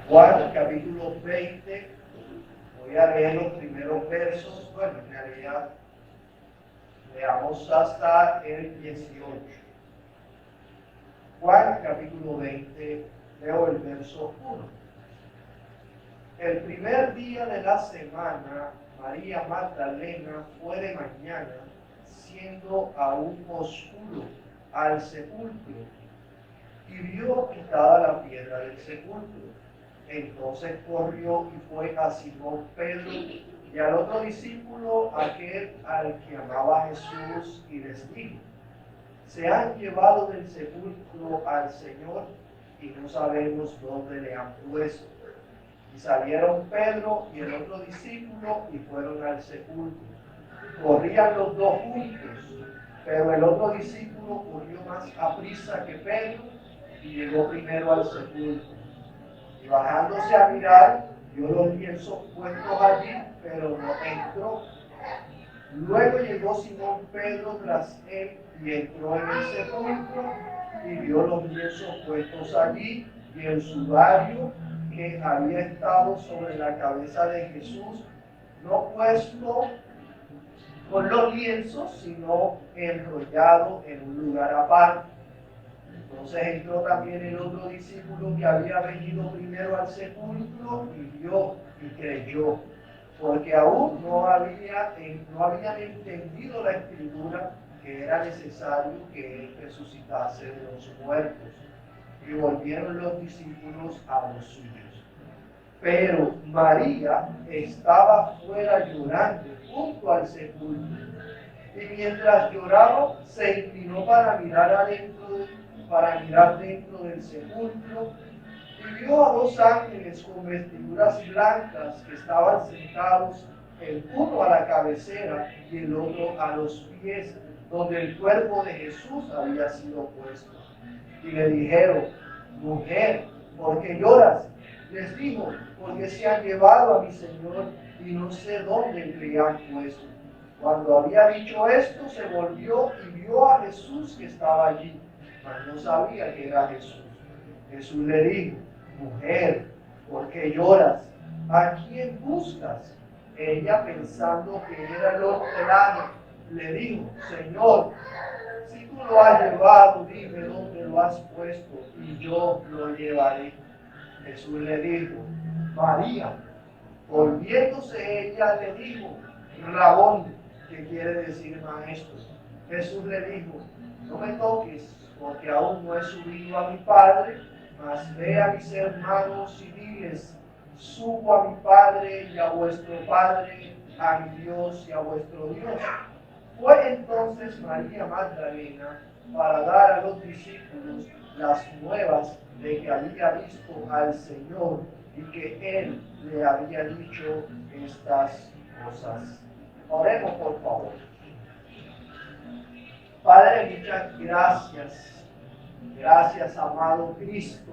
Juan capítulo 20, voy a leer los primeros versos, bueno, en realidad leamos hasta el 18. Juan capítulo 20, leo el verso 1. El primer día de la semana, María Magdalena fue de mañana, siendo aún oscuro, al sepulcro, y vio quitada la piedra del sepulcro. Entonces corrió y fue a Simón Pedro y al otro discípulo, aquel al que amaba Jesús, y les dijo: se han llevado del sepulcro al Señor y no sabemos dónde le han puesto. Y salieron Pedro y el otro discípulo y fueron al sepulcro. Corrían los dos juntos, pero el otro discípulo corrió más aprisa que Pedro y llegó primero al sepulcro. Y bajándose a mirar, vio los lienzos puestos allí, pero no entró. Luego llegó Simón Pedro tras él y entró en el sepulcro y vio los lienzos puestos allí y el sudario que había estado sobre la cabeza de Jesús, no puesto con los lienzos, sino enrollado en un lugar aparte. Entonces entró también el otro discípulo que había venido primero al sepulcro y vio y creyó, porque aún no habían entendido la escritura que era necesario que él resucitase de los muertos. Y volvieron los discípulos a los suyos. Pero María estaba fuera llorando junto al sepulcro. Y mientras lloraba, se inclinó para mirar dentro del sepulcro, y vio a dos ángeles con vestiduras blancas que estaban sentados, el uno a la cabecera y el otro a los pies, donde el cuerpo de Jesús había sido puesto. Y le dijeron: mujer, ¿por qué lloras? Les dijo: porque se han llevado a mi Señor y no sé dónde le han puesto. Cuando había dicho esto, se volvió y vio a Jesús que estaba allí, mas no sabía que era Jesús. Jesús le dijo: mujer, ¿por qué lloras? ¿A quién buscas? Ella, pensando que era el hortelano, le dijo: Señor, si tú lo has llevado, dime dónde lo has puesto y yo lo llevaré. Jesús le dijo: María. Volviéndose ella le dijo: Rabón, que quiere decir maestro. Jesús le dijo: no me toques, porque aún no he subido a mi Padre, mas ve a mis hermanos y diles: subo a mi Padre y a vuestro Padre, a mi Dios y a vuestro Dios. Fue entonces María Magdalena para dar a los discípulos las nuevas de que había visto al Señor y que Él le había dicho estas cosas. Oremos, por favor. Padre, muchas gracias. Gracias, amado Cristo,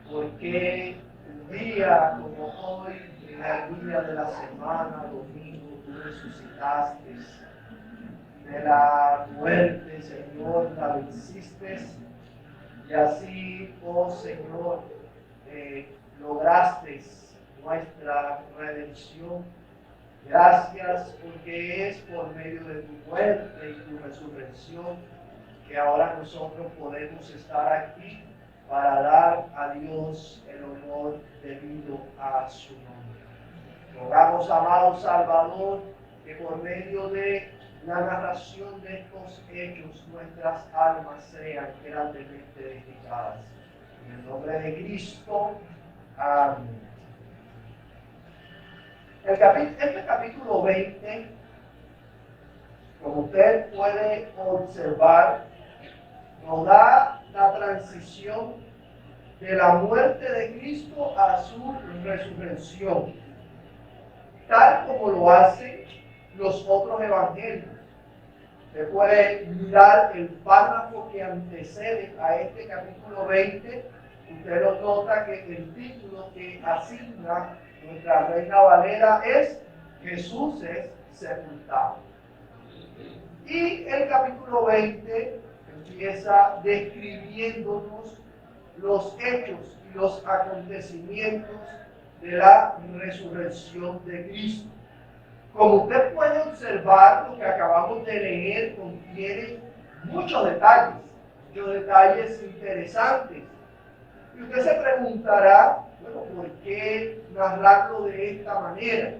porque un día como hoy, en el día de la semana, domingo, tú resucitaste. De la muerte, Señor, la venciste. Y así, oh Señor, lograste nuestra redención. Gracias porque es por medio de tu muerte y tu resurrección que ahora nosotros podemos estar aquí para dar a Dios el honor debido a su nombre. Rogamos, amado Salvador, que por medio de la narración de estos hechos nuestras almas sean grandemente edificadas. En el nombre de Cristo, amén. Este capítulo 20, como usted puede observar, nos da la transición de la muerte de Cristo a su resurrección, tal como lo hacen los otros evangelios. Usted puede mirar el párrafo que antecede a este capítulo 20. Usted lo nota que el título que asigna nuestra Reina Valera es Jesús es sepultado. Y el capítulo 20 empieza describiéndonos los hechos y los acontecimientos de la resurrección de Cristo. Como usted puede observar, lo que acabamos de leer contiene muchos detalles interesantes. Y usted se preguntará, bueno, ¿por qué narrarlo de esta manera?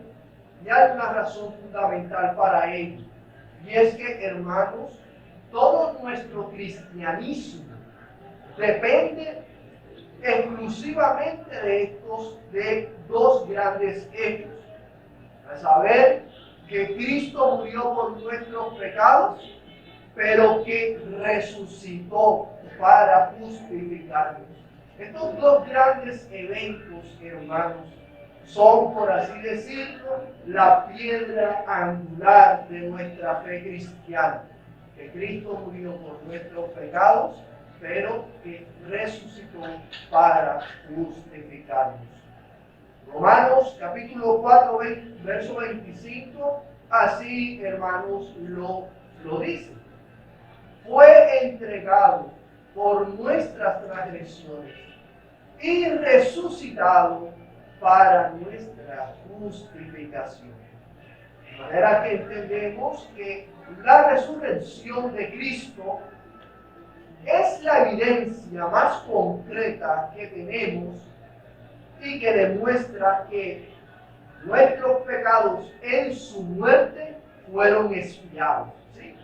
Y hay una razón fundamental para ello. Y es que, hermanos, todo nuestro cristianismo depende exclusivamente de dos grandes hechos. A saber, que Cristo murió por nuestros pecados, pero que resucitó para justificarnos. Estos dos grandes eventos, hermanos, son, por así decirlo, la piedra angular de nuestra fe cristiana. Que Cristo murió por nuestros pecados, pero que resucitó para justificarnos. Romanos capítulo 4, verso 25, así, hermanos, lo dice. Fue entregado por nuestras transgresiones y resucitado para nuestra justificación. De manera que entendemos que la resurrección de Cristo es la evidencia más concreta que tenemos y que demuestra que nuestros pecados en su muerte fueron expiados. ¿Sí?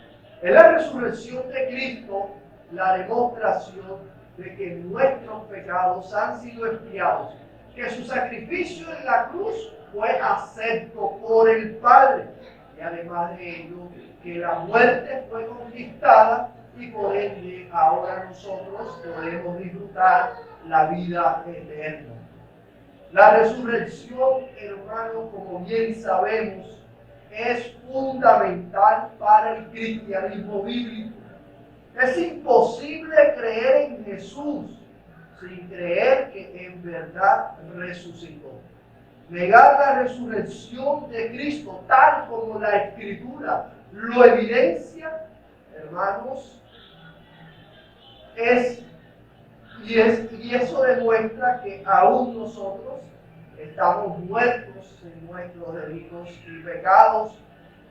Es la resurrección de Cristo la demostración de que nuestros pecados han sido expiados, que su sacrificio en la cruz fue acepto por el Padre, y además de ello, que la muerte fue conquistada y por ende ahora nosotros podemos disfrutar la vida eterna. La resurrección, hermanos, como bien sabemos, es fundamental para el cristianismo bíblico. Es imposible creer en Jesús sin creer que en verdad resucitó. Negar la resurrección de Cristo, tal como la Escritura lo evidencia, hermanos, y eso demuestra que aún nosotros estamos muertos en nuestros delitos y pecados.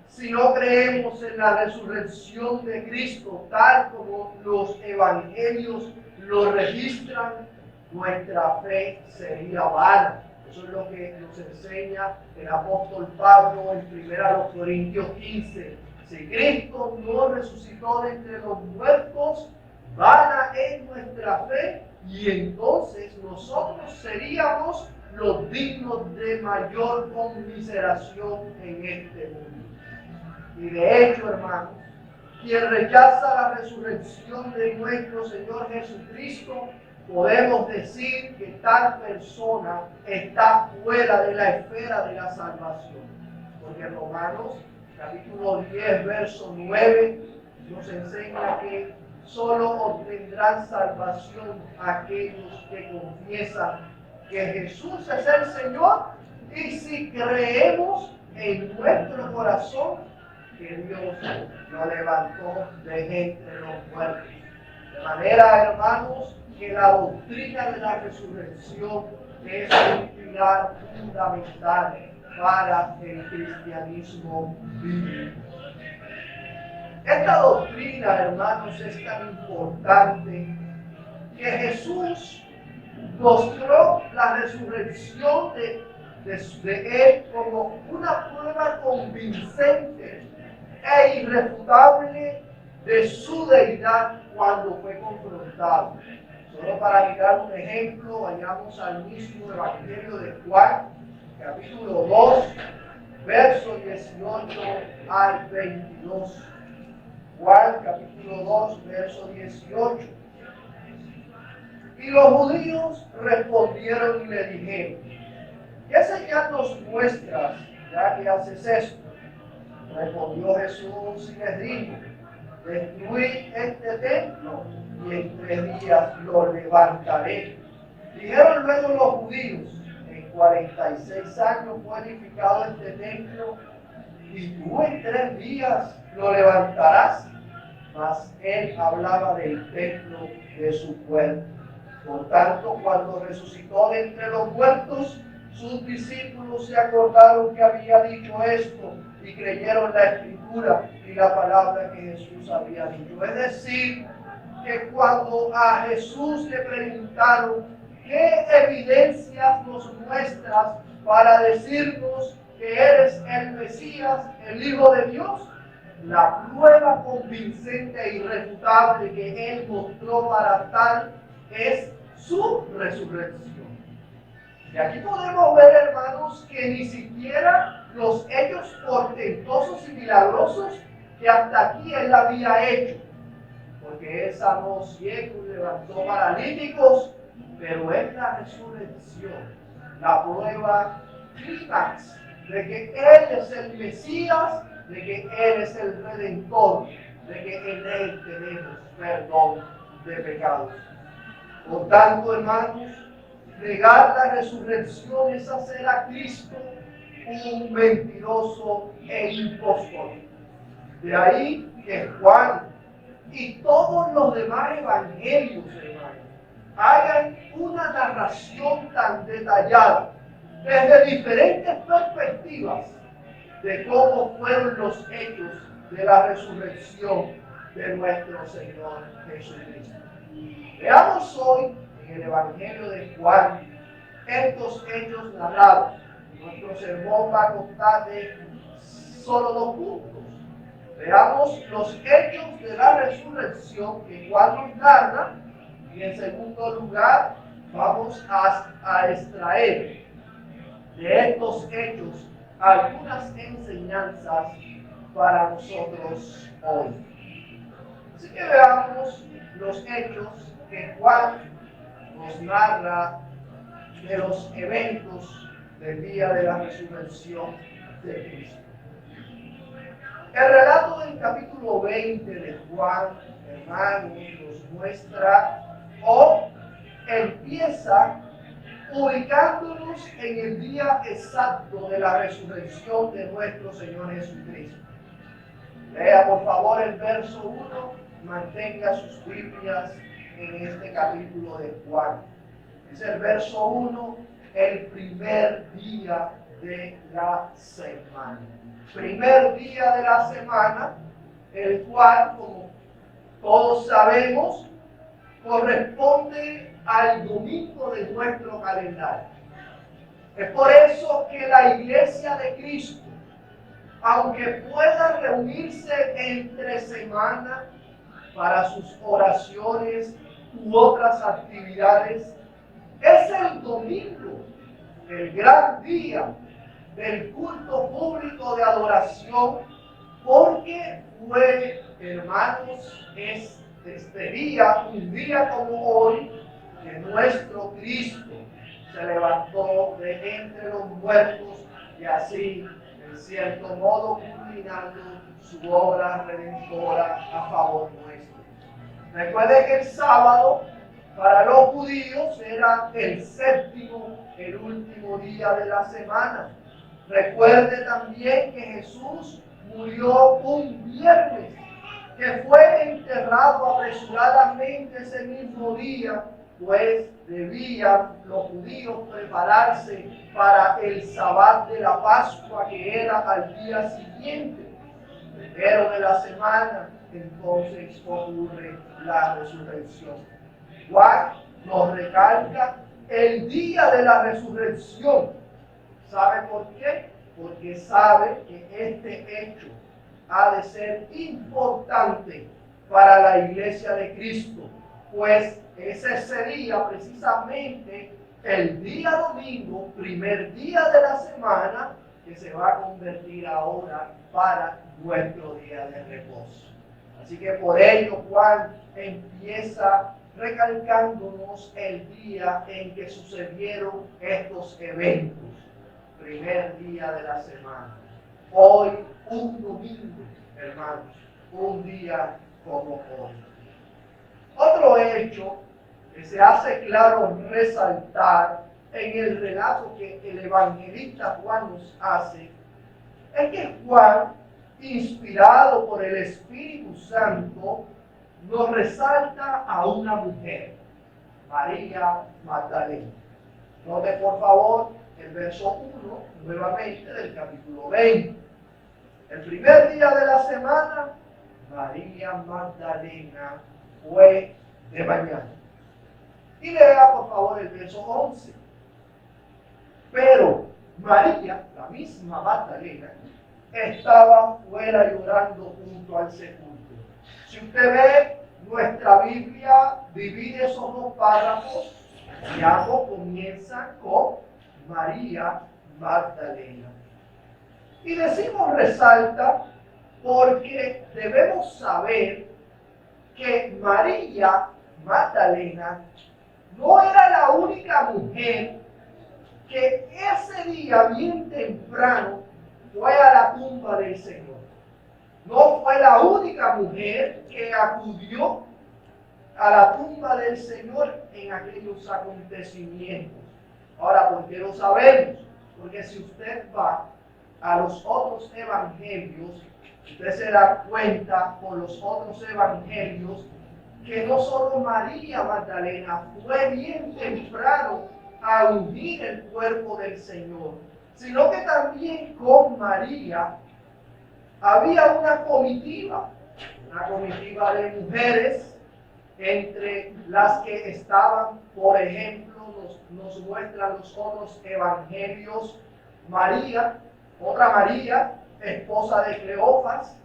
Si no creemos en la resurrección de Cristo, tal como los evangelios lo registran, nuestra fe sería vana. Eso es lo que nos enseña el apóstol Pablo en 1 Corintios 15. Si Cristo no resucitó de entre los muertos, vana es nuestra fe, y entonces nosotros seríamos los dignos de mayor conmiseración en este mundo. Y de hecho, hermanos, quien rechaza la resurrección de nuestro Señor Jesucristo, podemos decir que tal persona está fuera de la esfera de la salvación. Porque Romanos capítulo 10, verso 9, nos enseña que solo obtendrán salvación aquellos que confiesan que Jesús es el Señor, y si creemos en nuestro corazón que Dios lo levantó de entre los muertos. De manera, hermanos, que la doctrina de la resurrección es un pilar fundamental para el cristianismo bíblico. Esta doctrina, hermanos, es tan importante que Jesús mostró la resurrección de Él como una prueba convincente e irrefutable de su deidad cuando fue confrontado. Solo para mirar un ejemplo, vayamos al mismo Evangelio de Juan, capítulo 2, verso 18 al 22. Juan, capítulo 2, verso 18. Y los judíos respondieron y le dijeron: ¿qué señal nos muestras, ya que haces esto? Respondió Jesús y les dijo: destruid este templo y en 3 días lo levantaré. Dijeron luego los judíos: en 46 años fue edificado este templo, y tú en 3 días lo levantarás. Mas él hablaba del templo de su cuerpo. Por tanto, cuando resucitó de entre los muertos, sus discípulos se acordaron que había dicho esto y creyeron la escritura y la palabra que Jesús había dicho. Es decir, que cuando a Jesús le preguntaron qué evidencias nos muestras para decirnos que eres el Mesías, el Hijo de Dios, la prueba convincente e irrefutable que él mostró para tal es su resurrección. Y aquí podemos ver, hermanos, que ni siquiera los hechos portentosos y milagrosos que hasta aquí él había hecho, porque él sanó ciegos, levantó paralíticos, pero es la resurrección, la prueba clímax de que él es el Mesías, de que él es el Redentor, de que en él tenemos perdón de pecados. Por tanto, hermanos, negar la resurrección es hacer a Cristo un mentiroso e impostor. De ahí que Juan y todos los demás evangelios, hermanos, hagan una narración tan detallada desde diferentes perspectivas de cómo fueron los hechos de la resurrección de nuestro Señor Jesucristo. Veamos hoy en el Evangelio de Juan estos hechos narrados. Nuestro sermón va a constar de solo 2 puntos. Veamos los hechos de la resurrección que Juan nos narra, y en segundo lugar vamos a extraer de estos hechos algunas enseñanzas para nosotros hoy. Así que veamos los hechos que Juan nos narra de los eventos del día de la resurrección de Cristo. El relato del capítulo 20 de Juan, hermanos, nos muestra o empieza ubicándonos en el día exacto de la resurrección de nuestro Señor Jesucristo. Lea por favor el verso 1, mantenga sus Biblias en este capítulo de Juan. Es el verso 1, el primer día de la semana. Primer día de la semana, el cual, como todos sabemos, corresponde al domingo de nuestro calendario. Es por eso que la Iglesia de Cristo, aunque pueda reunirse entre semana para sus oraciones u otras actividades, es el domingo, el gran día del culto público de adoración, porque fue, hermanos, este día, un día como hoy, que nuestro Cristo se levantó de entre los muertos y así, en cierto modo, culminando su obra redentora a favor nuestro. Recuerde que el sábado para los judíos era el séptimo, el último día de la semana. Recuerde también que Jesús murió un viernes, que fue enterrado apresuradamente ese mismo día, pues debían los judíos prepararse para el sabbat de la Pascua, que era al día siguiente, primero de la semana. Entonces ocurre la resurrección. Juan nos recalca el día de la resurrección. ¿Sabe por qué? Porque sabe que este hecho ha de ser importante para la Iglesia de Cristo, pues es ese día precisamente el día domingo, primer día de la semana, que se va a convertir ahora para nuestro día de reposo. Así que por ello Juan empieza recalcándonos el día en que sucedieron estos eventos. Primer día de la semana. Hoy, un domingo, hermanos, un día como hoy. Otro hecho que se hace claro resaltar en el relato que el evangelista Juan nos hace es que Juan, inspirado por el Espíritu Santo, nos resalta a una mujer. María Magdalena. Note por favor el verso 1 nuevamente del capítulo 20. El primer día de la semana, María Magdalena fue de mañana. Y lea por favor el verso 11. Pero María, la misma Magdalena, estaba fuera llorando junto al sepulcro. Si usted ve, nuestra Biblia divide esos dos párrafos y ambos comienzan con María Magdalena. Y decimos resalta porque debemos saber que María Magdalena no era la única mujer que ese día bien temprano fue a la tumba del Señor. No fue la única mujer que acudió a la tumba del Señor en aquellos acontecimientos. Ahora, ¿por qué lo sabemos? Porque si usted va a los otros evangelios, usted se da cuenta por los otros evangelios que no solo María Magdalena fue bien temprano a ungir el cuerpo del Señor, sino que también con María había una comitiva de mujeres, entre las que estaban, por ejemplo, nos muestran los otros evangelios, María, otra María, esposa de Cleofas.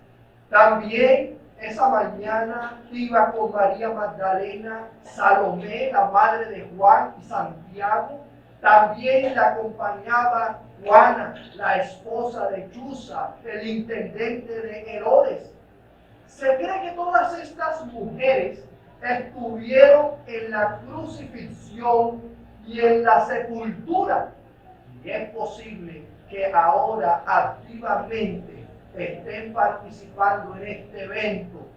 También esa mañana iba con María Magdalena Salomé, la madre de Juan y Santiago. También la acompañaba Juana, la esposa de Chuza, el intendente de Herodes. Se cree que todas estas mujeres estuvieron en la crucifixión y en la sepultura. Y es posible que ahora activamente estén participando en este evento,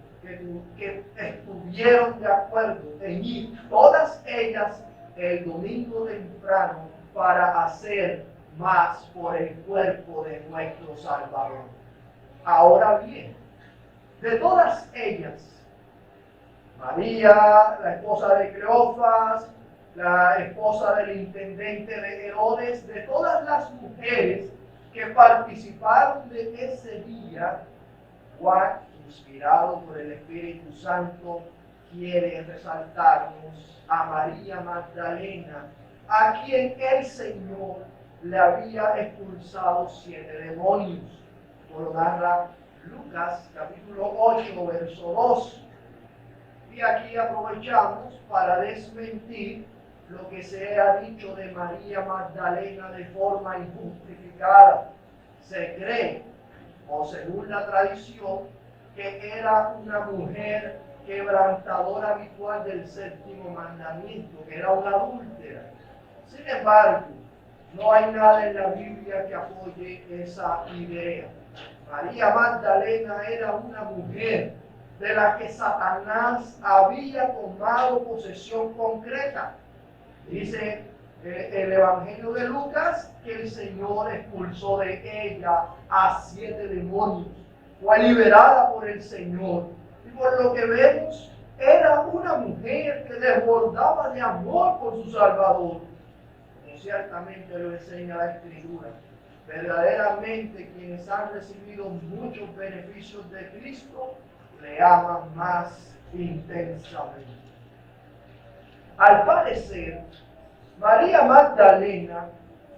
que estuvieron de acuerdo en ir todas ellas el domingo temprano para hacer más por el cuerpo de nuestro Salvador. Ahora bien, de todas ellas, María, la esposa de Cleofas, la esposa del intendente de Herodes, de todas las mujeres que participaron de ese día, Juan, inspirado por el Espíritu Santo, quiere resaltarnos a María Magdalena, a quien el Señor le había expulsado 7 demonios. Como lo narra Lucas capítulo 8, verso 2. Y aquí aprovechamos para desmentir lo que se ha dicho de María Magdalena de forma injustificada. Se cree, o según la tradición, que era una mujer quebrantadora habitual del 7º mandamiento, que era una adúltera. Sin embargo, no hay nada en la Biblia que apoye esa idea. María Magdalena era una mujer de la que Satanás había tomado posesión concreta. Dice el Evangelio de Lucas que el Señor expulsó de ella a 7 demonios. Fue liberada por el Señor. Y por lo que vemos, era una mujer que desbordaba de amor por su Salvador. Como ciertamente lo enseña la Escritura. Verdaderamente quienes han recibido muchos beneficios de Cristo le aman más intensamente. Al parecer, María Magdalena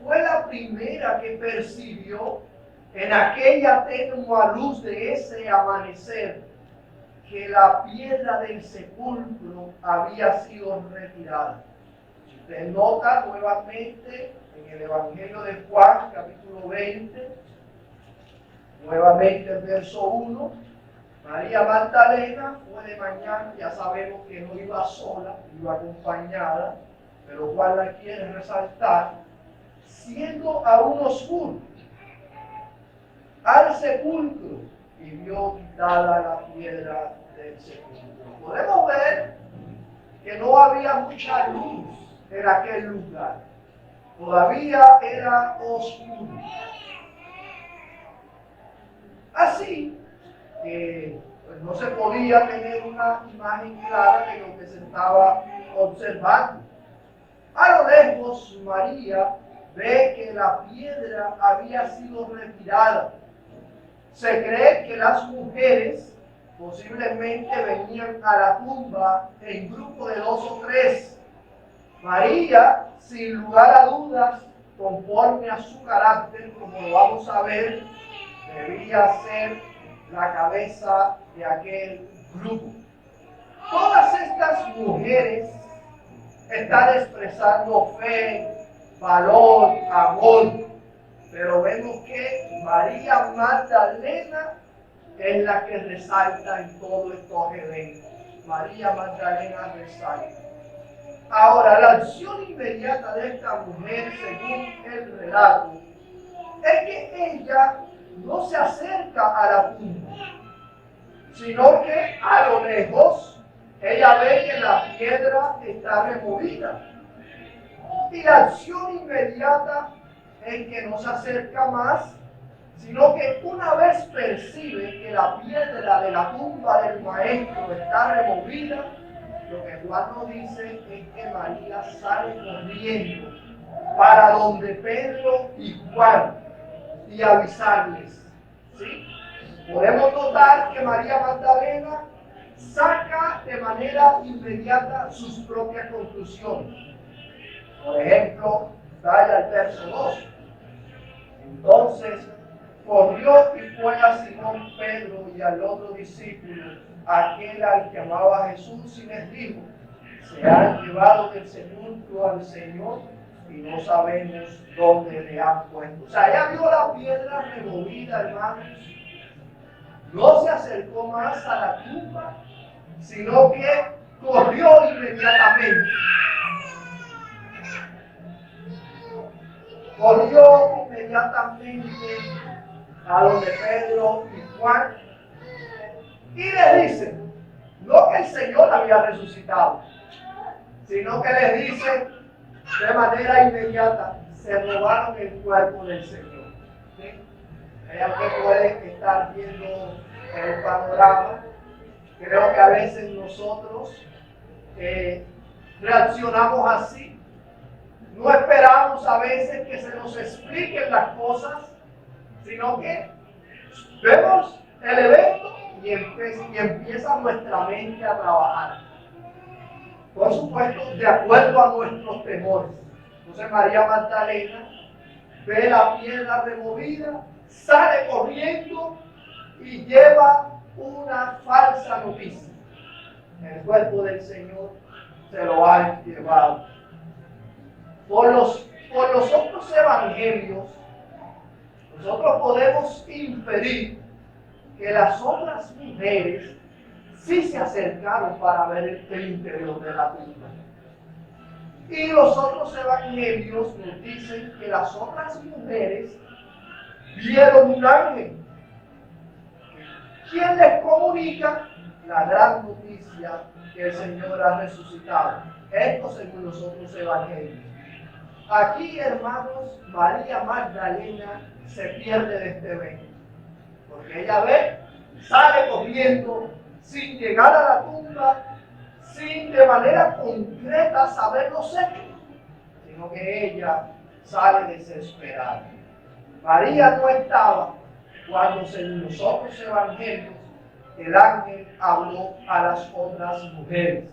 fue la primera que percibió en aquella tenue luz de ese amanecer que la piedra del sepulcro había sido retirada. Si usted nota nuevamente en el Evangelio de Juan, capítulo 20, nuevamente el verso 1, María Magdalena fue de mañana, ya sabemos que no iba sola, iba acompañada, pero Juan la quiere resaltar, siendo aún oscuro, al sepulcro y vio quitada la piedra del sepulcro. Podemos ver que no había mucha luz en aquel lugar, todavía era oscuro. Así que pues no se podía tener una imagen clara de lo que se estaba observando. A lo lejos, María ve que la piedra había sido retirada. Se cree que las mujeres posiblemente venían a la tumba en grupo de 2 o 3. María, sin lugar a dudas, conforme a su carácter, como lo vamos a ver, debía ser la cabeza de aquel grupo. Todas estas mujeres están expresando fe, valor, amor, pero vemos que María Magdalena es la que resalta en todo estos eventos. María Magdalena resalta. Ahora, la acción inmediata de esta mujer, según el relato, es que ella no se acerca a la tumba, sino que a lo lejos ella ve que la piedra está removida. Y la acción inmediata es que no se acerca más, sino que una vez percibe que la piedra de la tumba del maestro está removida, lo que Juan nos dice es que María sale corriendo para donde Pedro y Juan y avisarles. ¿Sí? Podemos notar que María Magdalena saca de manera inmediata sus propias conclusiones. Por ejemplo, vaya al verso 2. Entonces corrió y fue a Simón Pedro y al otro discípulo, aquel al que amaba Jesús, y les dijo: se han llevado del sepulcro al Señor y no sabemos dónde le han puesto. O sea, ella vio la piedra removida, hermanos. No se acercó más a la tumba, sino que corrió inmediatamente. Corrió inmediatamente a donde Pedro y Juan y le dice, no que el Señor había resucitado, sino que les dice de manera inmediata: se robaron el cuerpo del Señor. ¿Sí? Ella que puede estar viendo el panorama. Creo que a veces nosotros reaccionamos así. No esperamos a veces que se nos expliquen las cosas, sino que vemos el evento y empieza nuestra mente a trabajar. Por supuesto, de acuerdo a nuestros temores. Entonces María Magdalena ve la piedra removida, sale corriendo y lleva una falsa noticia. El cuerpo del Señor se lo han llevado. Por los otros evangelios, nosotros podemos inferir que las otras mujeres sí se acercaron para ver el interior de la tumba. Y los otros evangelios nos dicen que las otras mujeres vieron un ángel, quien les comunica la gran noticia que el Señor ha resucitado. Esto según los otros evangelios. Aquí, hermanos, María Magdalena se pierde de este evento, porque ella ve, sale corriendo sin llegar a la tumba, sin de manera concreta saber los hechos, sino que ella sale desesperada. María no estaba cuando, según los otros evangelios, el ángel habló a las otras mujeres,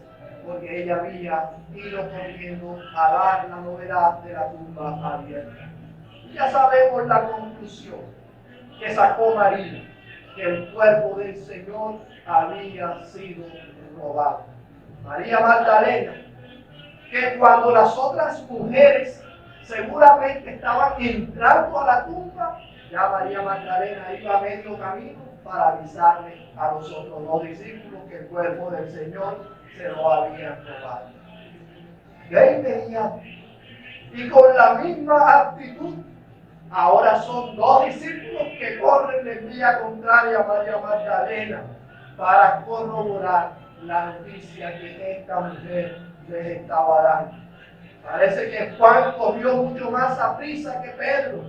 porque ella había ido corriendo a dar la novedad de la tumba abierta. Ya sabemos la conclusión que sacó María, que el cuerpo del Señor había sido robado. María Magdalena, que cuando las otras mujeres seguramente estaban entrando a la tumba, ya María Magdalena iba a medio camino para avisarle a los otros 2 discípulos que el cuerpo del Señor se lo habían robado. De inmediato, y con la misma actitud, ahora son 2 discípulos que corren en vía contraria a María Magdalena para corroborar la noticia que esta mujer les estaba dando. Parece que Juan corrió mucho más a prisa que Pedro.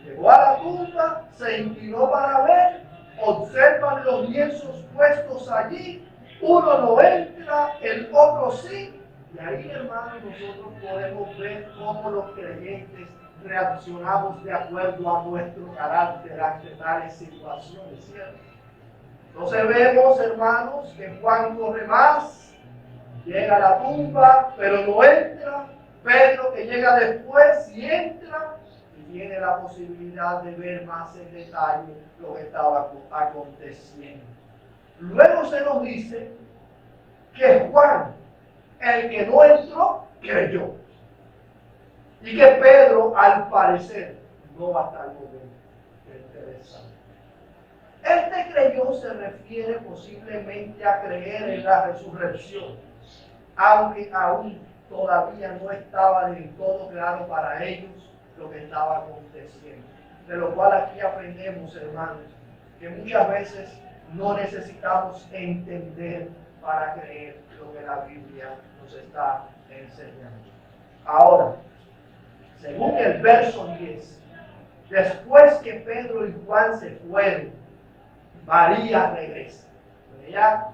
Llegó a la tumba, se inclinó para ver, observan los lienzos puestos allí, uno no entra, el otro sí, Y ahí, hermanos, nosotros podemos ver cómo los creyentes reaccionamos de acuerdo a nuestro carácter ante tales situaciones, ¿cierto? Entonces vemos, hermanos, que Juan corre más, llega a la tumba, pero no entra. Pedro, que llega después y entra, y tiene la posibilidad de ver más en detalle lo que estaba aconteciendo. Luego se nos dice que Juan, el que no entró, creyó. Y que Pedro, al parecer, no va a estar muy interesante. Este creyó se refiere posiblemente a creer en la resurrección, aunque aún todavía no estaba del todo claro para ellos lo que estaba aconteciendo. De lo cual aquí aprendemos, hermanos, que muchas veces no necesitamos entender para creer lo que la Biblia nos está enseñando. Ahora, según el verso 10, después que Pedro y Juan se fueron, María regresa. Ella,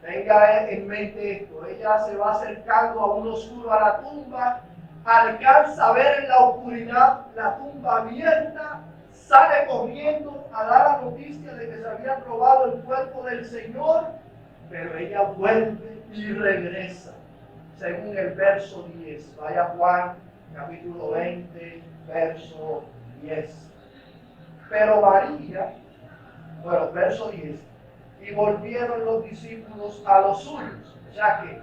tenga en mente esto, ella se va acercando a un oscuro a la tumba, alcanza a ver en la oscuridad la tumba abierta, sale corriendo a dar la noticia de que se había robado el cuerpo del Señor, pero ella vuelve y regresa, según el verso 10. Vaya Juan, capítulo 20, verso 10. Pero María, bueno, verso 10, y volvieron los discípulos a los suyos. O sea que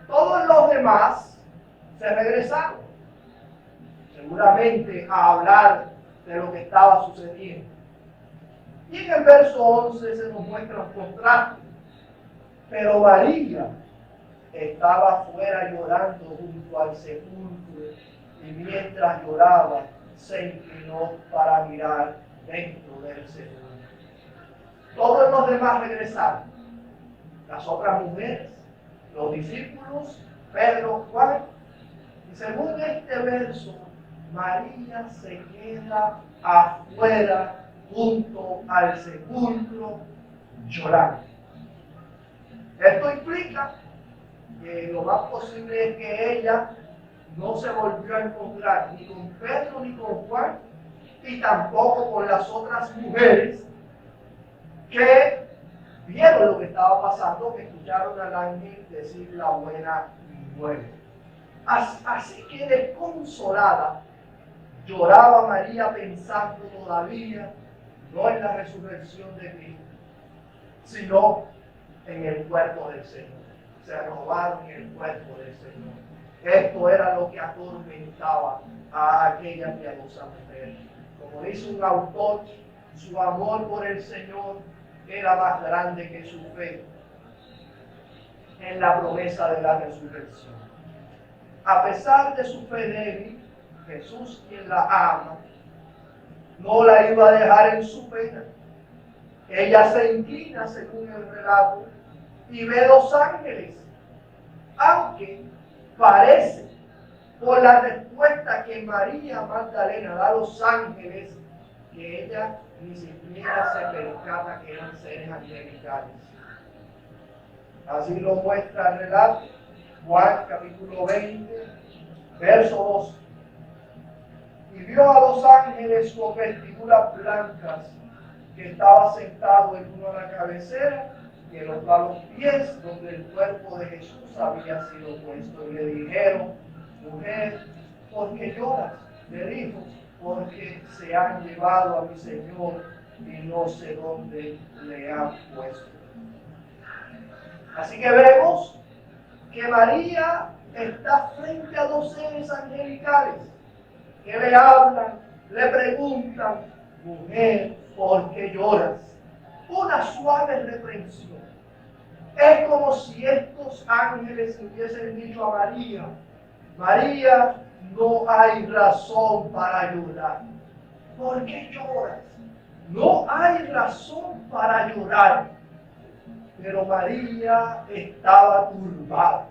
todos los demás se regresaron, seguramente a hablar de lo que estaba sucediendo. Y en el verso 11 se nos muestra un contraste. Pero María estaba afuera llorando junto al sepulcro, y mientras lloraba se inclinó para mirar dentro del sepulcro. Todos los demás regresaron. Las otras mujeres, los discípulos, Pedro, Juan. Y según este verso, María se queda afuera junto al sepulcro llorando. Esto implica que lo más posible es que ella no se volvió a encontrar ni con Pedro ni con Juan, y tampoco con las otras mujeres que vieron lo que estaba pasando, que escucharon al ángel decir la buena nueva. Así que desconsolada, lloraba María pensando todavía no en la resurrección de Cristo, sino en el cuerpo del Señor. Se robaron el cuerpo del Señor. Esto era lo que atormentaba a aquella piadosa mujer. Como dice un autor, su amor por el Señor era más grande que su fe en la promesa de la resurrección. A pesar de su fe débil, Jesús, quien la ama, no la iba a dejar en su pena. Ella se inclina, según el relato, y ve dos ángeles, aunque parece, por la respuesta que María Magdalena da a los ángeles, que ella ni siquiera se percata que eran seres angelicales. Así lo muestra el relato, Juan capítulo 20, verso 2. Y vio a dos ángeles con vestiduras blancas, que estaba sentado el uno a la cabecera y el otro a los pies, donde el cuerpo de Jesús había sido puesto. Y le dijeron: mujer, ¿por qué lloras? Le dijo: porque se han llevado a mi Señor y no sé dónde le han puesto. Así que vemos que María está frente a dos seres angelicales que le hablan, le preguntan: mujer, ¿por qué lloras? Una suave reprensión. Es como si estos ángeles hubiesen dicho a María: María, no hay razón para llorar. ¿Por qué lloras? No hay razón para llorar. Pero María estaba turbada.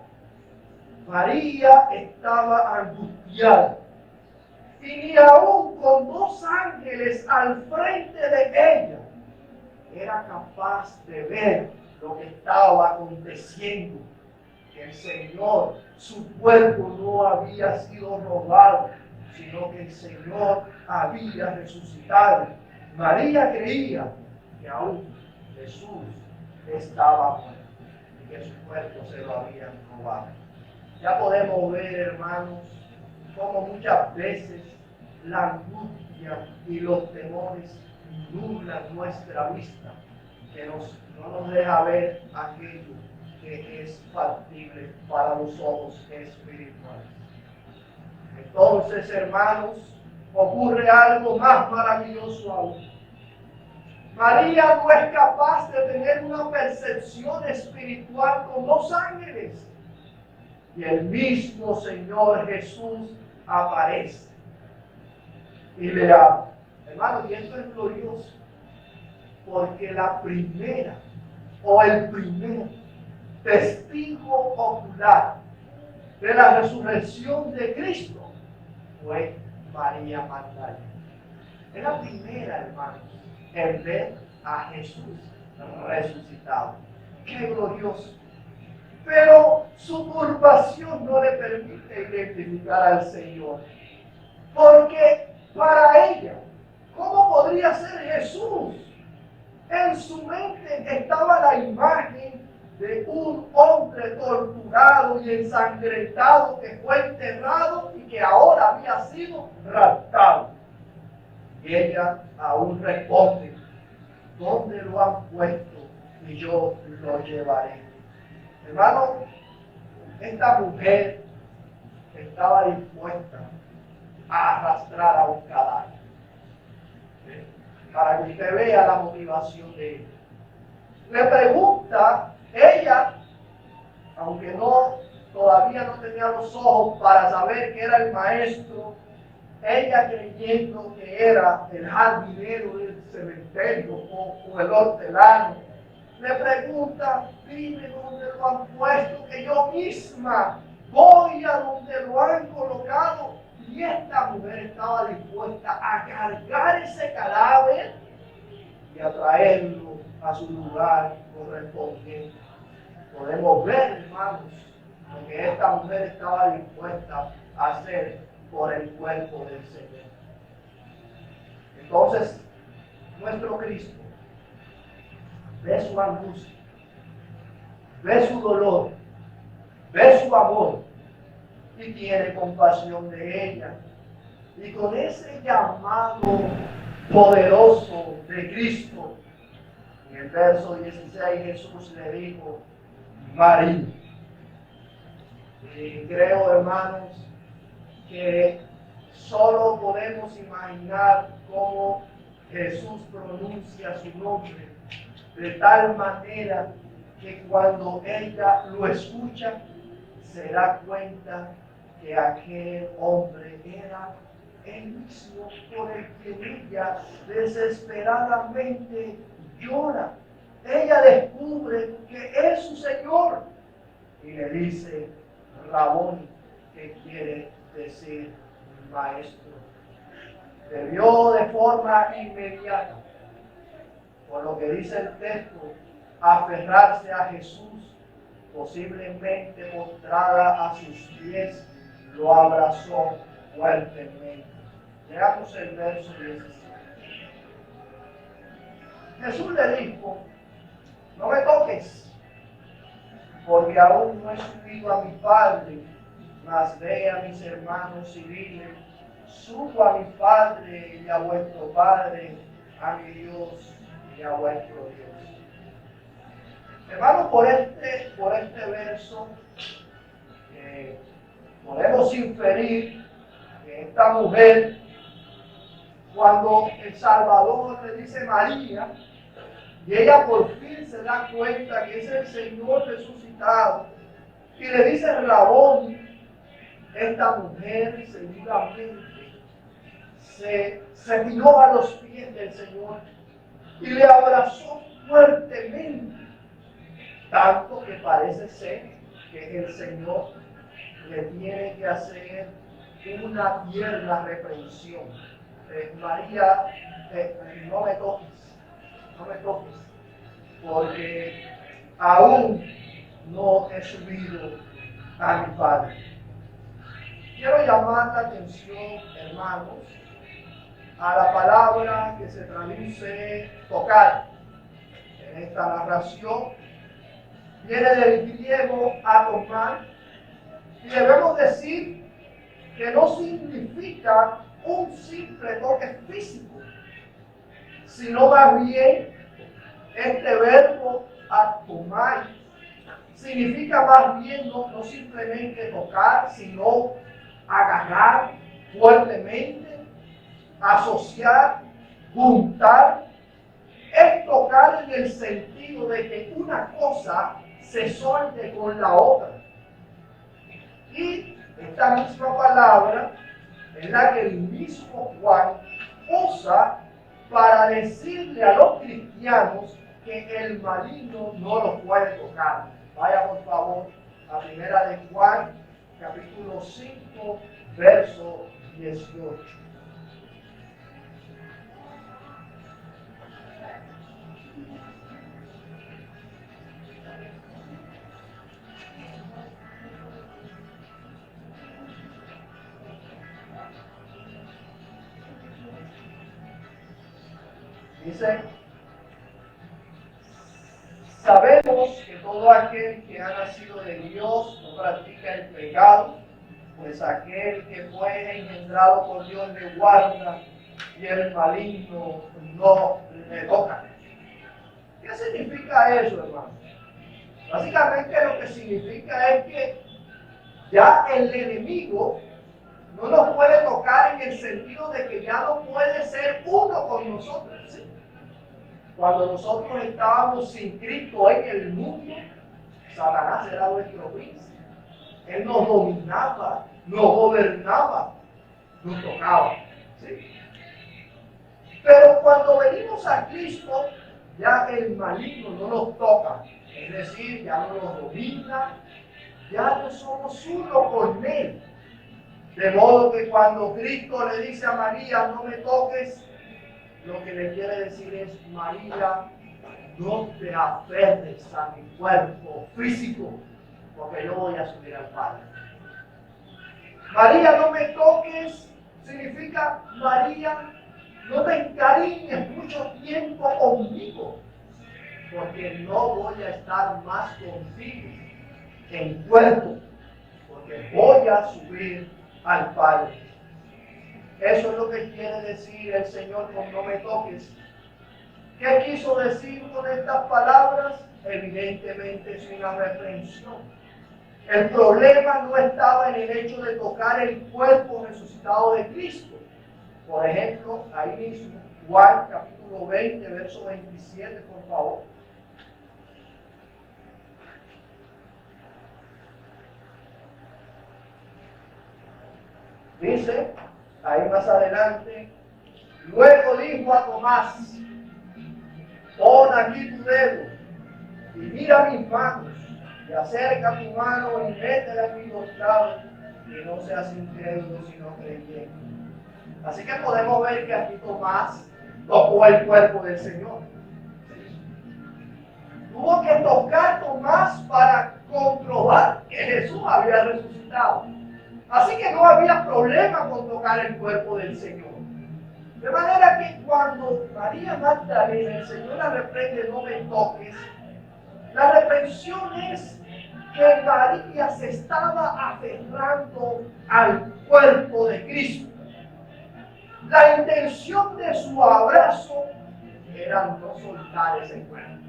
María estaba angustiada. Y ni aún con dos ángeles al frente de ella era capaz de ver lo que estaba aconteciendo. Que el Señor su cuerpo no había sido robado, sino que el Señor había resucitado. María creía que aún Jesús estaba muerto y que su cuerpo se lo habían robado. Ya podemos ver, hermanos, cómo muchas veces la angustia y los temores nublan nuestra vista, que no nos deja ver aquello que es factible para los ojos espirituales. Entonces, hermanos, ocurre algo más maravilloso aún. María no es capaz de tener una percepción espiritual con los ángeles. Y el mismo Señor Jesús aparece y le habla. Hermano, y esto es glorioso, porque la primera o el primer testigo ocular de la resurrección de Cristo fue María Magdalena. Es la primera, hermanos, en ver a Jesús resucitado. ¡Qué glorioso! Pero su turbación no le permite identificar al Señor. Porque para ella, ¿cómo podría ser Jesús? En su mente estaba la imagen de un hombre torturado y ensangrentado que fue enterrado y que ahora había sido raptado. Y ella aún responde: ¿dónde lo han puesto? Y yo lo llevaré. Hermano, esta mujer estaba dispuesta a arrastrar a un cadáver. Para que usted vea la motivación de ella. Le pregunta, ella, aunque todavía no tenía los ojos para saber que era el maestro, ella creyendo que era el jardinero del cementerio o el hortelano, le pregunta: dime dónde lo han puesto, que yo misma voy a donde lo han colocado. Y esta mujer estaba dispuesta a cargar ese cadáver y a traerlo a su lugar correspondiente. Podemos ver, hermanos, lo que esta mujer estaba dispuesta a hacer por el cuerpo del Señor. Entonces, nuestro Cristo ve su angustia, ve su dolor, ve su amor y tiene compasión de ella. Y con ese llamado poderoso de Cristo, en el verso 16 Jesús le dijo: María. Y creo, hermanos, que solo podemos imaginar cómo Jesús pronuncia su nombre de tal manera que cuando ella lo escucha se da cuenta que aquel hombre era el mismo por el que ella desesperadamente llora. Ella descubre que es su Señor y le dice: Rabón, que quiere decir maestro. Debió de forma inmediata, por lo que dice el texto, aferrarse a Jesús, posiblemente postrada a sus pies, lo abrazó fuertemente. Leamos el verso 17. Jesús le dijo: no me toques, porque aún no he subido a mi Padre, mas ve a mis hermanos y dile: subo a mi Padre y a vuestro Padre, a mi Dios y a vuestro Dios. Hermanos, por este verso podemos inferir que esta mujer, cuando el Salvador le dice María, y ella por fin se da cuenta que es el Señor resucitado, y le dice Rabón, esta mujer seguramente se tiró a los pies del Señor y le abrazó fuertemente, tanto que parece ser que el Señor le tiene que hacer una tierna reprensión. María, no me toques, porque aún no he subido a mi Padre. Quiero llamar la atención, hermanos, a la palabra que se traduce tocar. En esta narración viene del griego atomar, y debemos decir que no significa un simple toque físico, sino más bien este verbo atomar significa más bien no simplemente tocar, sino agarrar fuertemente, asociar, juntar. Es tocar en el sentido de que una cosa se suelte con la otra. Y esta misma palabra es la que el mismo Juan usa para decirle a los cristianos que el maligno no los puede tocar. Vaya por favor a primera de Juan, capítulo 5, verso 18. Dice: sabemos que todo aquel que ha nacido de Dios no practica el pecado, pues aquel que fue engendrado por Dios le guarda y el maligno no le toca. ¿Qué significa eso, hermano? Básicamente lo que significa es que ya el enemigo no nos puede tocar en el sentido de que ya no puede ser uno con nosotros, ¿sí? Cuando nosotros estábamos sin Cristo en el mundo, Satanás era nuestro príncipe. Él nos dominaba, nos gobernaba, nos tocaba, ¿sí? Pero cuando venimos a Cristo, ya el maligno no nos toca. Es decir, ya no nos domina, ya no somos uno con Él. De modo que cuando Cristo le dice a María, no me toques, lo que le quiere decir es: María, no te aferres a mi cuerpo físico, porque yo voy a subir al Padre. María, no me toques, significa: María, no te encariñes mucho tiempo conmigo, porque no voy a estar más contigo en cuerpo, porque voy a subir al Padre. Eso es lo que quiere decir el Señor con no me toques. ¿Qué quiso decir con estas palabras? Evidentemente es una reprensión. El problema no estaba en el hecho de tocar el cuerpo resucitado de Cristo. Por ejemplo, ahí mismo, Juan capítulo 20, verso 27, por favor. Dice, ahí más adelante: luego dijo a Tomás, pon aquí tu dedo y mira mis manos, y acerca tu mano y métela en mi costado, y no seas incrédulo sino creyente. Así que podemos ver que aquí Tomás tocó el cuerpo del Señor. Tuvo que tocar Tomás para comprobar que Jesús había resucitado. Así que no había problema con tocar el cuerpo del Señor. De manera que cuando María Magdalena, el Señor la reprende, no me toques, la reprensión es que María se estaba aferrando al cuerpo de Cristo. La intención de su abrazo era no soltar ese cuerpo,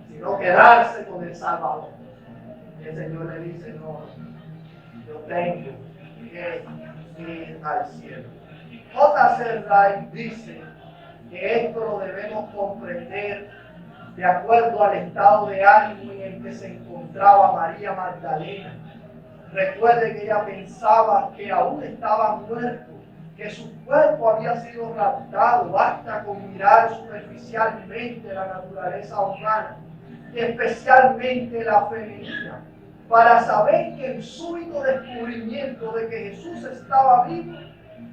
sino quedarse con el Salvador. El Señor le dice: no, yo tengo que ir al cielo. J.C. Wright dice que esto lo debemos comprender de acuerdo al estado de ánimo en el que se encontraba María Magdalena. Recuerde que ella pensaba que aún estaba muerto, que su cuerpo había sido raptado. Basta con mirar superficialmente la naturaleza humana, y especialmente la femenina, para saber que el súbito descubrimiento de que Jesús estaba vivo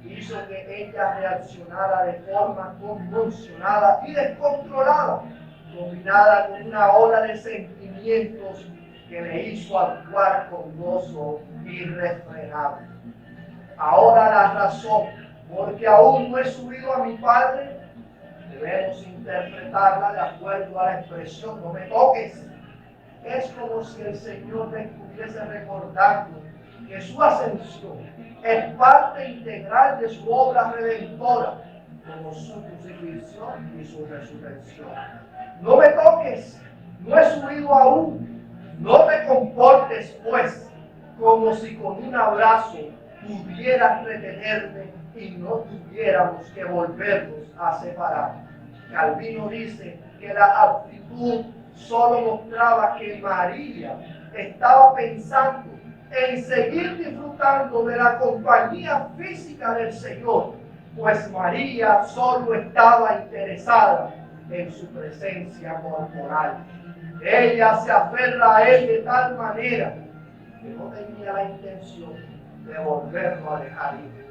hizo que ella reaccionara de forma convulsionada y descontrolada, combinada con una ola de sentimientos que me hizo actuar con gozo irrefrenable. Ahora la razón, porque aún no he subido a mi Padre, debemos interpretarla de acuerdo a la expresión, no me toques. Es como si el Señor me estuviese recordando que su ascensión es parte integral de su obra redentora, como su crucifixión y su resurrección. No me toques, no he subido aún, no te comportes pues como si con un abrazo pudieras retenerme y no tuviéramos que volvernos a separar. Calvino dice que la actitud solo mostraba que María estaba pensando en seguir disfrutando de la compañía física del Señor, pues María solo estaba interesada en su presencia corporal. Ella se aferra a él de tal manera que no tenía la intención de volverlo a dejar ir.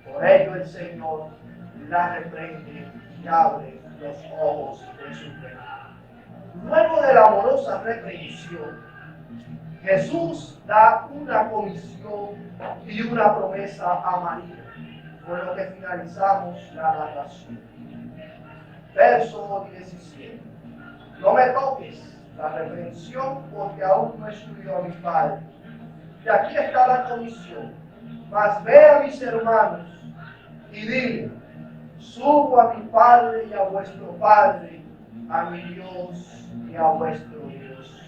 Por ello el Señor la reprende y abre los ojos de su fe. Luego de la amorosa reprensión, Jesús da una comisión y una promesa a María, con lo que finalizamos la narración. Verso 17. No me toques, la reprensión, porque aún no he subido a mi Padre. Y aquí está la comisión. Mas ve a mis hermanos y dile: subo a mi Padre y a vuestro Padre, a mi Dios y a vuestro Dios.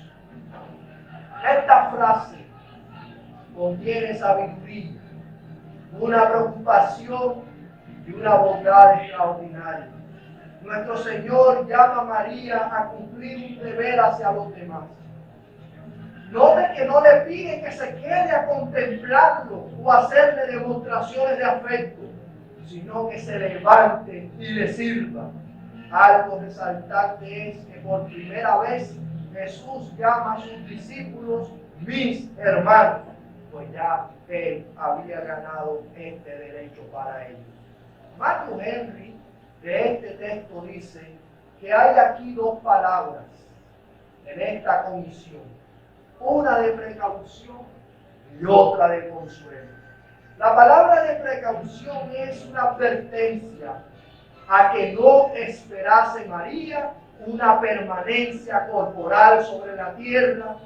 Esta frase contiene sabiduría, una preocupación y una bondad extraordinaria. Nuestro Señor llama a María a cumplir un deber hacia los demás. Note que no le pide que se quede a contemplarlo o hacerle demostraciones de afecto, sino que se levante y le sirva. Algo resaltante es que por primera vez Jesús llama a sus discípulos mis hermanos, pues ya él había ganado este derecho para ellos. Matthew Henry de este texto dice que hay aquí dos palabras en esta comisión, una de precaución y otra de consuelo. La palabra de precaución es una advertencia a que no esperase María una permanencia corporal sobre la tierra,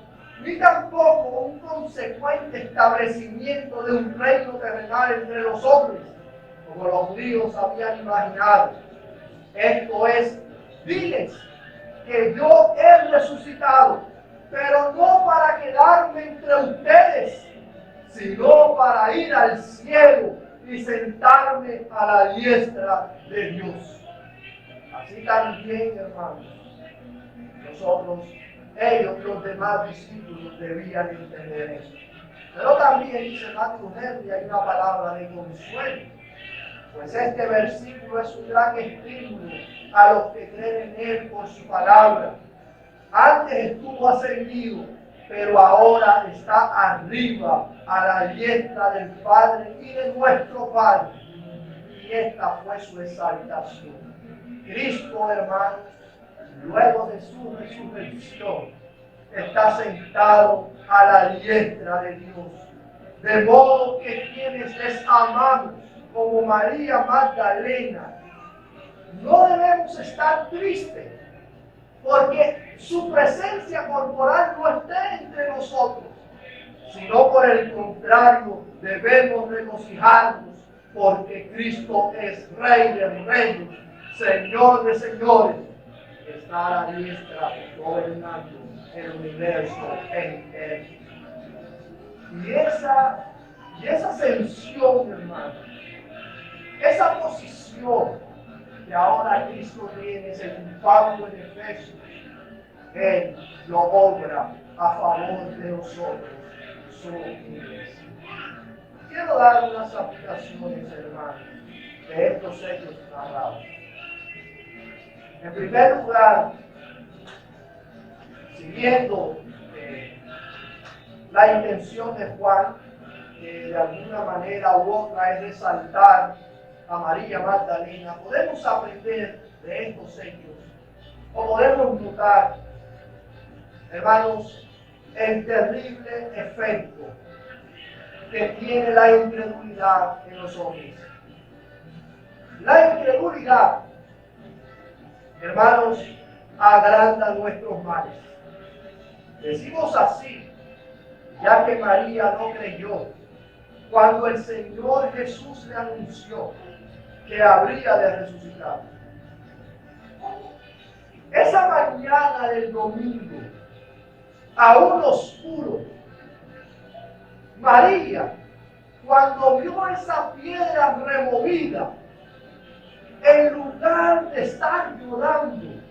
ni tampoco un consecuente establecimiento de un reino terrenal entre los hombres, como los judíos habían imaginado. Esto es, diles que yo he resucitado, pero no para quedarme entre ustedes, sino para ir al cielo y sentarme a la diestra de Dios. Así también, hermanos, nosotros, ellos, los demás discípulos, debían entender eso. Pero también, dice Matthew Henry, hay una palabra de consuelo, pues este versículo es un gran estímulo a los que creen en Él por su palabra. Antes estuvo ascendido, pero ahora está arriba a la diestra del Padre y de nuestro Padre. Y esta fue su exaltación. Cristo, hermanos, luego de su resurrección, está sentado a la diestra de Dios. De modo que quienes les amamos, como María Magdalena, no debemos estar tristes, porque su presencia corporal no esté entre nosotros, sino por el contrario, debemos regocijarnos, porque Cristo es Rey de reyes, Señor de señores, que está a la diestra gobernando el universo entero. Y esa ascensión, hermano, esa posición que ahora Cristo tiene, según Pablo en Efesios, Él lo obra a favor de nosotros, su iglesia. Quiero dar unas aplicaciones, hermanos, de estos hechos narrados. En primer lugar, siguiendo la intención de Juan, que de alguna manera u otra es resaltar a María Magdalena, podemos aprender de estos hechos, o podemos notar, hermanos, el terrible efecto que tiene la incredulidad en los hombres. La incredulidad, hermanos, agranda nuestros males. Decimos así, ya que María no creyó cuando el Señor Jesús le anunció que habría de resucitar. Esa mañana del domingo, aún oscuro, María, cuando vio esa piedra removida, en lugar de estar llorando,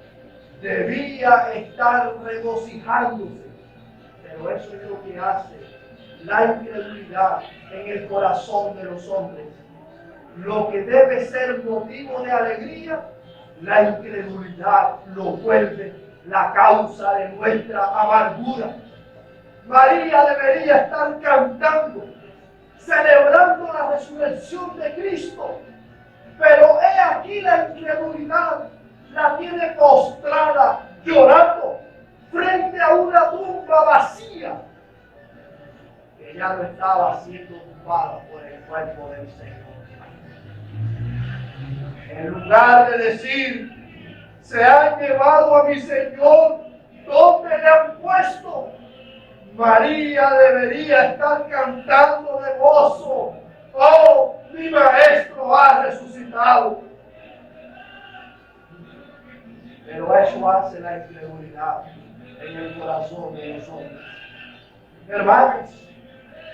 debía estar regocijándose. Pero eso es lo que hace la incredulidad en el corazón de los hombres. Lo que debe ser motivo de alegría, la incredulidad lo vuelve la causa de nuestra amargura. María debería estar cantando, celebrando la resurrección de Cristo, pero he aquí la incredulidad la tiene postrada, llorando, frente a una tumba vacía, que ya no estaba siendo ocupada por el cuerpo del Señor. En lugar de decir, se han llevado a mi Señor, ¿dónde le han puesto? María debería estar cantando de gozo, oh, mi Maestro ha resucitado. Pero eso hace la incredulidad en el corazón de los hombres. Hermanos,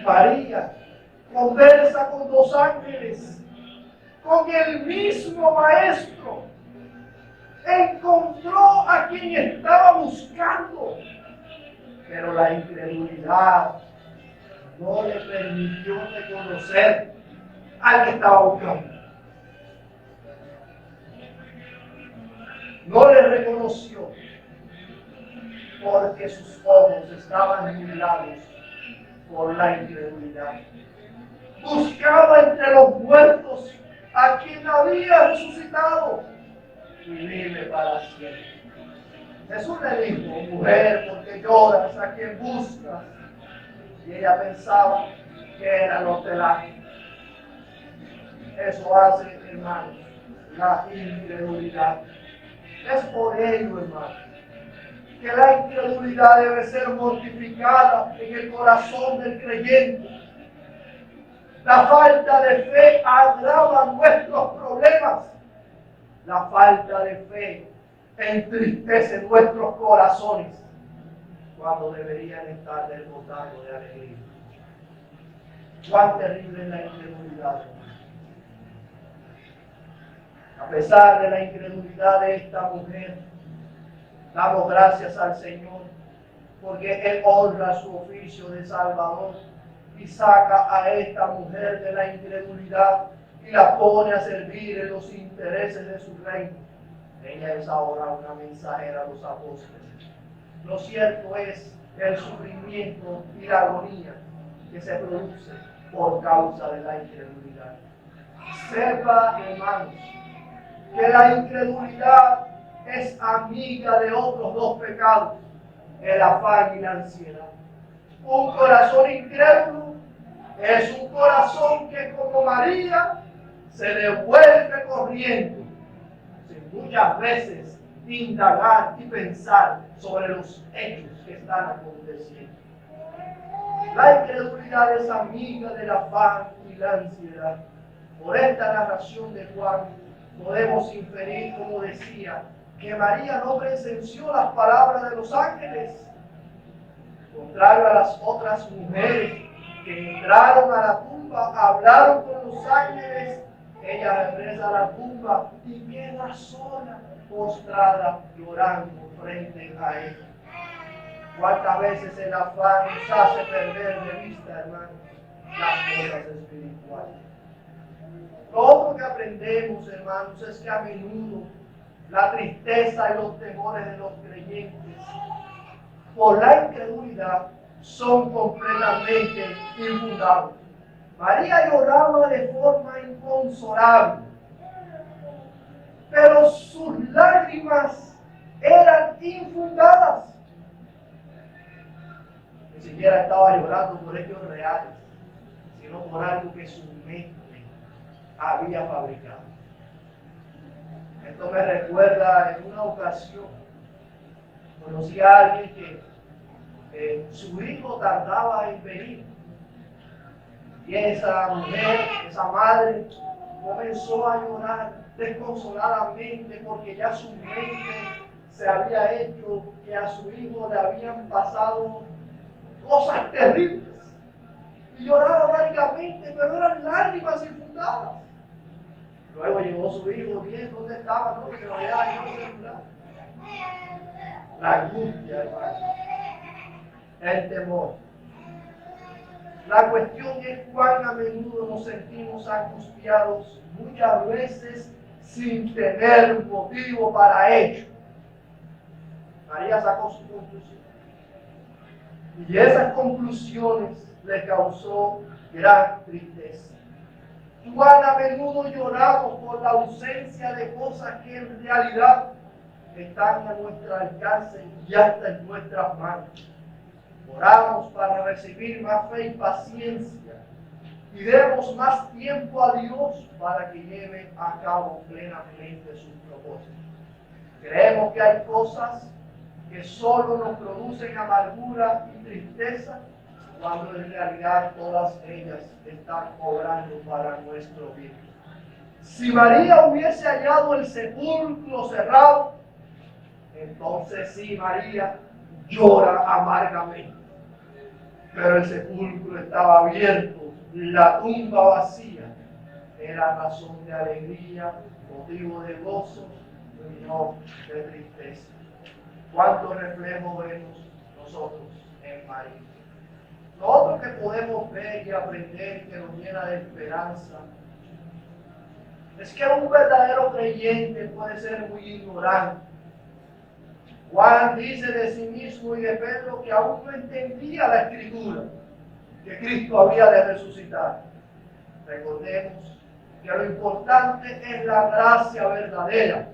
María conversa con dos ángeles, con el mismo Maestro. Encontró a quien estaba buscando, pero la incredulidad no le permitió reconocer al que estaba buscando. No le reconoció porque sus ojos estaban nublados por la incredulidad. Buscaba entre los muertos a quien había resucitado y vive para siempre. Jesús le dijo, mujer, ¿por qué lloras? ¿A quién buscas? Y ella pensaba que eran los del ángel. Eso hace, hermanos, la incredulidad. Es por ello, hermano, que la incredulidad debe ser mortificada en el corazón del creyente. La falta de fe agrava nuestros problemas. La falta de fe entristece nuestros corazones cuando deberían estar desbordados de alegría. Cuán terrible es la incredulidad. A pesar de la incredulidad de esta mujer, damos gracias al Señor porque Él honra su oficio de Salvador y saca a esta mujer de la incredulidad y la pone a servir en los intereses de su reino. Ella es ahora una mensajera a los apóstoles. Lo cierto es el sufrimiento y la agonía que se produce por causa de la incredulidad. Sepa, hermanos, que la incredulidad es amiga de otros dos pecados, el afán y la ansiedad. Un corazón incrédulo es un corazón que, como María, se devuelve corriendo, sin muchas veces indagar y pensar sobre los hechos que están aconteciendo. La incredulidad es amiga del afán y la ansiedad. Por esta narración de Juan, podemos inferir, como decía, que María no presenció las palabras de los ángeles, contrario a las otras mujeres que entraron a la tumba, hablaron con los ángeles. Ella regresa a la tumba y queda sola, postrada, llorando frente a él. ¿Cuántas veces el afán nos hace perder de vista, hermanos, las cosas espirituales? Todo lo que aprendemos, hermanos, es que a menudo la tristeza y los temores de los creyentes por la incredulidad son completamente infundados. María lloraba de forma inconsolable, pero sus lágrimas eran infundadas. siquiera estaba llorando por hechos reales, sino por algo que su mente había fabricado. Esto me recuerda en una ocasión, conocí a alguien que su hijo tardaba en venir. Y esa mujer, esa madre, comenzó a llorar desconsoladamente porque ya su mente se había hecho que a su hijo le habían pasado cosas terribles. Y lloraba amargamente, pero eran lágrimas infundadas. Luego llegó su hijo, bien, ¿dónde estaba? No, que lo había dañado el celular. La angustia, hermano. El temor. La cuestión es cuán a menudo nos sentimos angustiados, muchas veces sin tener motivo para ello. María sacó su conclusión. Y esas conclusiones le causó gran tristeza. Cuán a menudo lloramos por la ausencia de cosas que en realidad están a nuestro alcance y hasta en nuestras manos. Oramos para recibir más fe y paciencia y demos más tiempo a Dios para que lleve a cabo plenamente sus propósitos. Creemos que hay cosas que solo nos producen amargura y tristeza, cuando en realidad todas ellas están obrando para nuestro bien. Si María hubiese hallado el sepulcro cerrado, entonces sí, María llora amargamente. Pero el sepulcro estaba abierto, la tumba vacía. Era razón de alegría, motivo de gozo y no de tristeza. ¿Cuánto reflejo vemos nosotros en María? Lo otro que podemos ver y aprender que nos llena de esperanza es que un verdadero creyente puede ser muy ignorante. Juan dice de sí mismo y de Pedro que aún no entendía la Escritura, que Cristo había de resucitar. Recordemos que lo importante es la gracia verdadera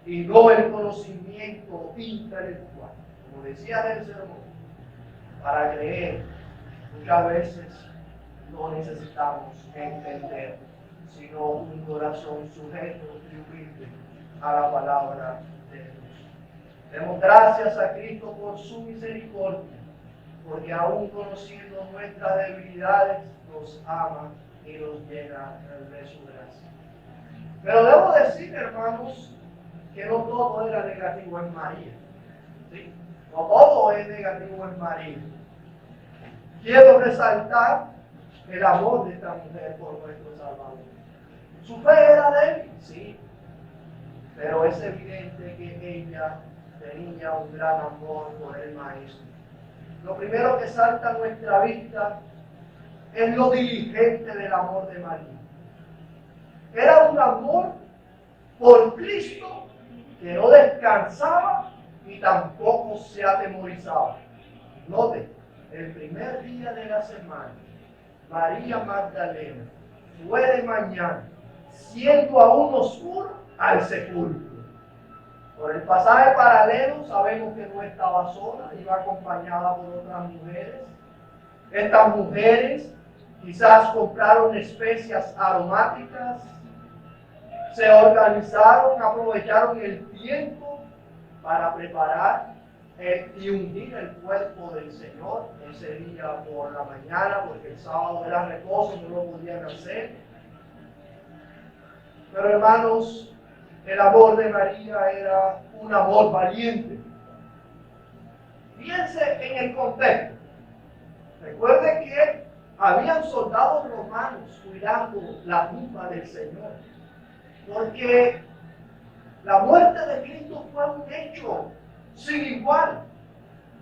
y no el conocimiento intelectual. Como decía en el sermón, para creer muchas veces no necesitamos entender, sino un corazón sujeto y humilde a la palabra de Dios. Demos gracias a Cristo por su misericordia, porque aún conociendo nuestras debilidades, nos ama y nos llena de su gracia. Pero debo decir, hermanos, que no todo era negativo en María. ¿Sí? No todo es negativo en María. Quiero resaltar el amor de esta mujer por nuestro Salvador. Su fe era débil, sí, pero es evidente que ella tenía un gran amor por el Maestro. Lo primero que salta a nuestra vista es lo diligente del amor de María. Era un amor por Cristo que no descansaba y tampoco se atemorizaba. Note, el primer día de la semana, María Magdalena fue de mañana, siendo aún oscuro, al sepulcro. Por el pasaje paralelo sabemos que no estaba sola, iba acompañada por otras mujeres. Estas mujeres quizás compraron especias aromáticas, se organizaron, aprovecharon el tiempo para preparar y ungir el cuerpo del Señor ese día por la mañana, porque el sábado era reposo, no lo podían hacer. Pero hermanos, el amor de María era un amor valiente. Fíjense en el contexto. Recuerden que habían soldados romanos cuidando la tumba del Señor, porque la muerte de Cristo fue un hecho sin igual,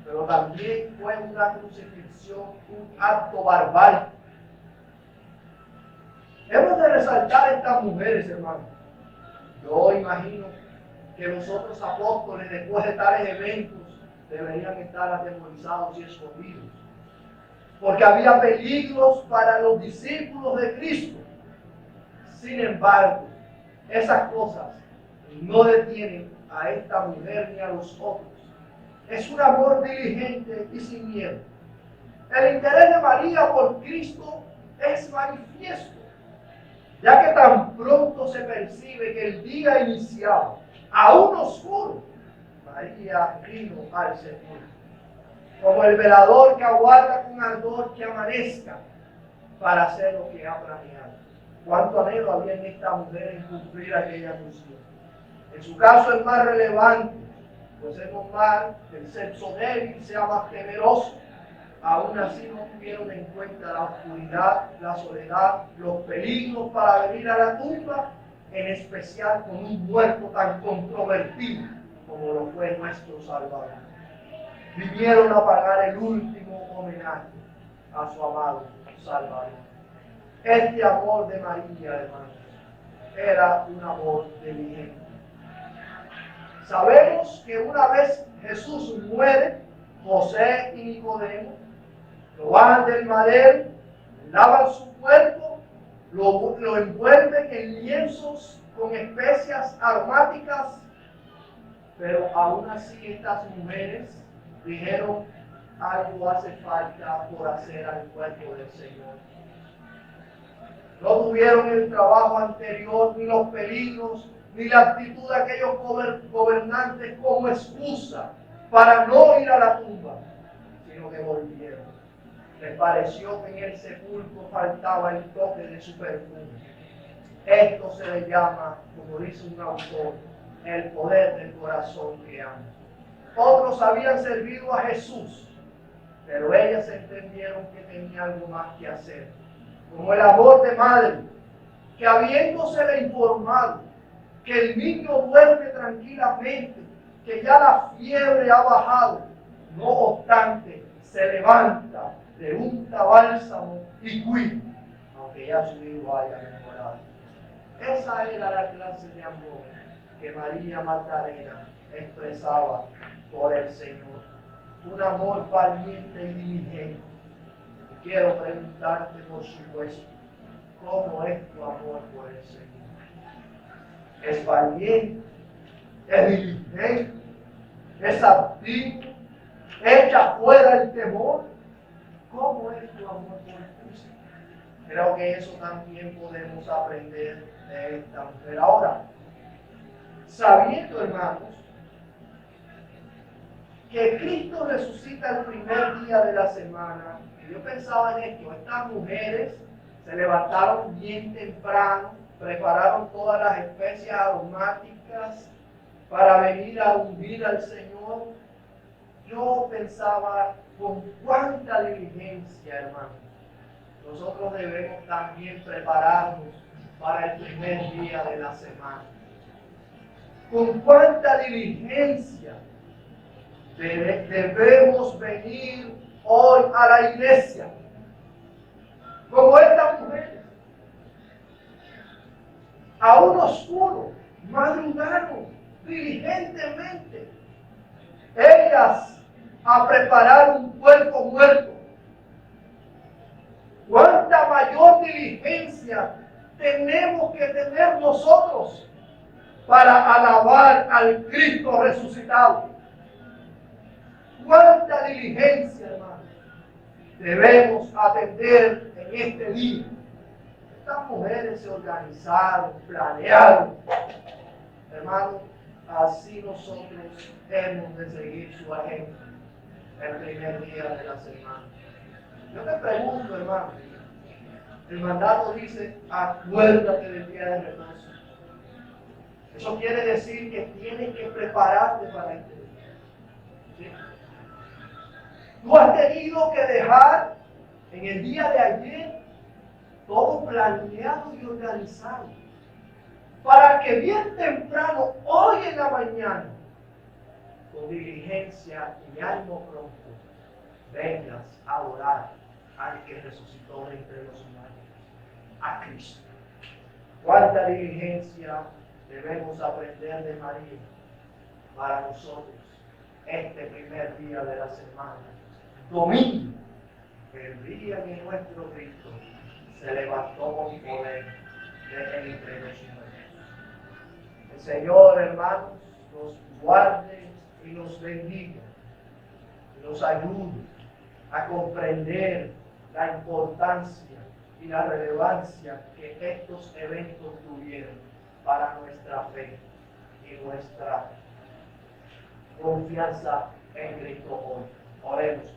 pero también fue una crucifixión, un acto barbárico. Hemos de resaltar a estas mujeres, hermanos. Yo imagino que los otros apóstoles, después de tales eventos, deberían estar atemorizados y escondidos, porque había peligros para los discípulos de Cristo. Sin embargo, esas cosas no detienen a esta mujer ni a los otros es un amor diligente y sin miedo. El interés de María por Cristo es manifiesto, ya que tan pronto se percibe que el día iniciaba, aún oscuro, María vino al sepulcro, como el velador que aguarda con ardor que amanezca para hacer lo que ha planeado. Cuánto anhelo había en esta mujer en cumplir aquella misión. En su caso es más relevante, pues es normal que el sexo débil sea más temeroso. Aún así no tuvieron en cuenta la oscuridad, la soledad, los peligros para venir a la tumba, en especial con un muerto tan controvertido como lo fue nuestro Salvador. Vinieron a pagar el último homenaje a su amado Salvador. Este amor de María, hermanos, era un amor diligente. Sabemos que una vez Jesús muere, José y Nicodemo lo bajan del madero, lavan su cuerpo, lo envuelven en lienzos con especias aromáticas, pero aún así estas mujeres dijeron: algo hace falta por hacer al cuerpo del Señor. No tuvieron el trabajo anterior, ni los peligros, ni la actitud de aquellos gobernantes como excusa para no ir a la tumba, sino que volvieron. Les pareció que en el sepulcro faltaba el toque de su perfume. Esto se le llama, como dice un autor, el poder del corazón que ama. Otros habían servido a Jesús, pero ellas entendieron que tenía algo más que hacer. Como el amor de madre, que habiéndosele informado que el niño duerme tranquilamente, que ya la fiebre ha bajado, no obstante, se levanta, le unta bálsamo y cuida, aunque ya su hijo haya mejorado. Esa era la clase de amor que María Magdalena expresaba por el Señor. Un amor valiente y diligente. Y quiero preguntarte, por supuesto, ¿cómo es tu amor por el Señor? ¿Es valiente? ¿Es diligente? ¿Es activo? ¿Echa fuera el temor? ¿Cómo es tu amor por Cristo? Creo que eso también podemos aprender de esta mujer. Ahora, sabiendo, hermanos, que Cristo resucita el primer día de la semana, yo pensaba en esto: estas mujeres se levantaron bien temprano, prepararon todas las especias aromáticas para venir a ungir al Señor. Yo pensaba con cuánta diligencia, hermanos, nosotros debemos también prepararnos para el primer día de la semana. Con cuánta diligencia debemos venir hoy a la iglesia, como estas mujeres. Aún oscuro, madrugaron diligentemente ellas a preparar un cuerpo muerto. ¿Cuánta mayor diligencia tenemos que tener nosotros para alabar al Cristo resucitado? ¿Cuánta diligencia, hermano, debemos atender en este día? Estas mujeres se organizaron, planearon. Hermano, así nosotros hemos de seguir su ejemplo el primer día de la semana. Yo te pregunto, hermano, el mandato dice: acuérdate del día de reposo. Eso quiere decir que tienes que prepararte para este día. ¿Sí? Tú has tenido que dejar en el día de ayer todo planeado y organizado, para que bien temprano, hoy en la mañana, con diligencia y ánimo pronto, vengas a adorar al que resucitó de entre los muertos, a Cristo. Cuánta diligencia debemos aprender de María para nosotros este primer día de la semana, domingo, el día que nuestro Cristo se levantó con poder de entre los muertos. El Señor, hermanos, nos guarde y nos bendiga nos ayude a comprender la importancia y la relevancia que estos eventos tuvieron para nuestra fe y nuestra confianza en Cristo hoy. Oremos.